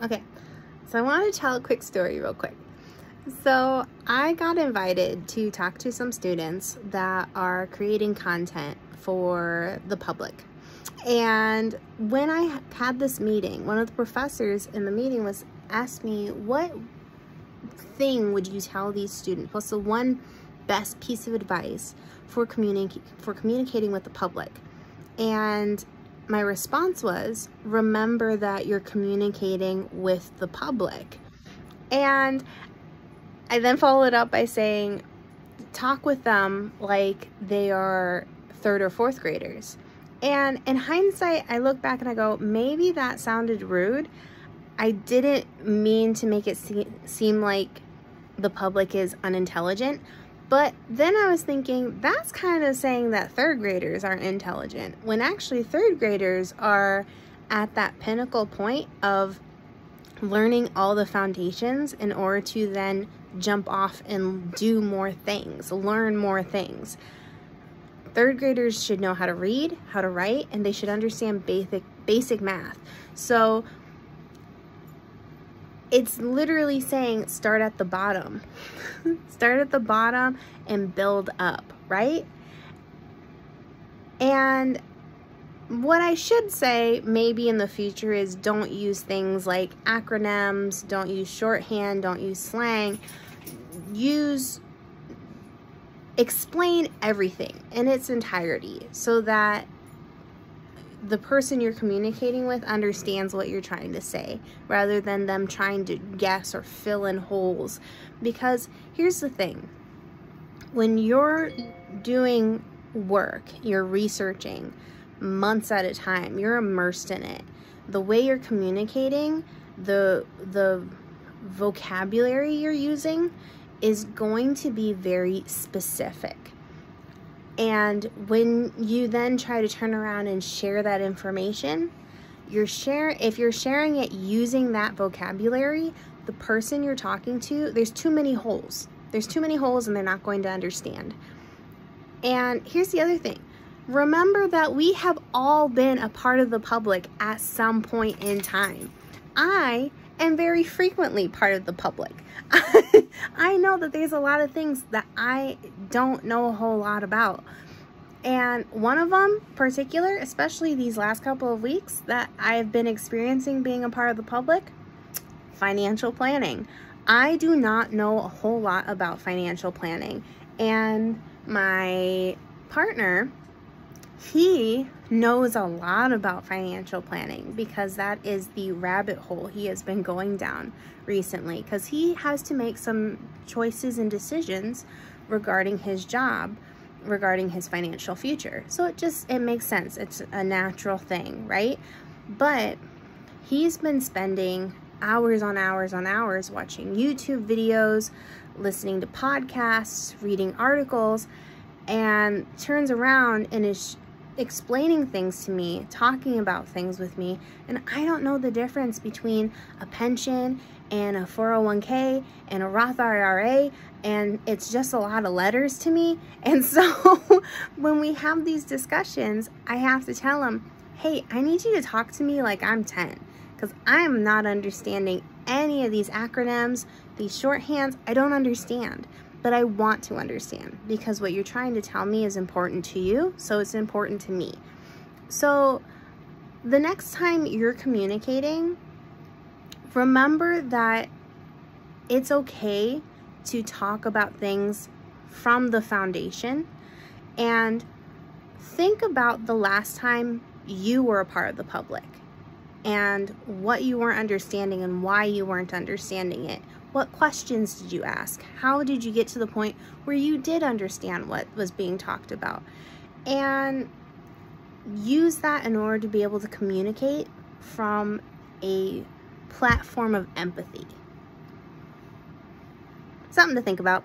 Okay, so I want to tell a quick story real quick. So I got invited to talk to some students that are creating content for the public. And when I had this meeting, one of the professors in the meeting asked me, what thing would you tell these students? What's the one best piece of advice for communicating with the public? And my response was, remember that you're communicating with the public. And I then followed up by saying, talk with them like they are third or fourth graders. And in hindsight, I look back and I go, maybe that sounded rude. I didn't mean to make it seem like the public is unintelligent. But then I was thinking, that's kind of saying that third graders aren't intelligent, when actually third graders are at that pinnacle point of learning all the foundations in order to then jump off and do more things, learn more things. Third graders should know how to read, how to write, and they should understand basic math. So it's literally saying start at the bottom. Start at the bottom and build up, right? And what I should say maybe in the future is don't use things like acronyms, don't use shorthand, don't use slang. Explain everything in its entirety so that the person you're communicating with understands what you're trying to say, rather than them trying to guess or fill in holes. Because here's the thing, when you're doing work, you're researching months at a time, you're immersed in it, the way you're communicating, the vocabulary you're using is going to be very specific. And when you then try to turn around and share that information, if you're sharing it using that vocabulary, the person you're talking to, there's too many holes. There's too many holes and they're not going to understand. And here's the other thing. Remember that we have all been a part of the public at some point in time. I am very frequently part of the public. I know that there's a lot of things that I don't know a whole lot about. And one of them in particular, especially these last couple of weeks that I've been experiencing being a part of the public, financial planning. I do not know a whole lot about financial planning. And my partner, he knows a lot about financial planning because that is the rabbit hole he has been going down recently, because he has to make some choices and decisions regarding his job, regarding his financial future. So it makes sense. It's a natural thing, right? But he's been spending hours on hours on hours watching YouTube videos, listening to podcasts, reading articles, and turns around and is explaining things to me, talking about things with me, and I don't know the difference between a pension and a 401k and a Roth IRA, and it's just a lot of letters to me. And so when we have these discussions, I have to tell him, hey, I need you to talk to me like I'm 10, because I'm not understanding any of these acronyms, these shorthands. I don't understand. But I want to understand, because what you're trying to tell me is important to you, so it's important to me. So the next time you're communicating, remember that it's okay to talk about things from the foundation, and think about the last time you were a part of the public and what you weren't understanding and why you weren't understanding it. What questions did you ask? How did you get to the point where you did understand what was being talked about? And use that in order to be able to communicate from a platform of empathy. Something to think about.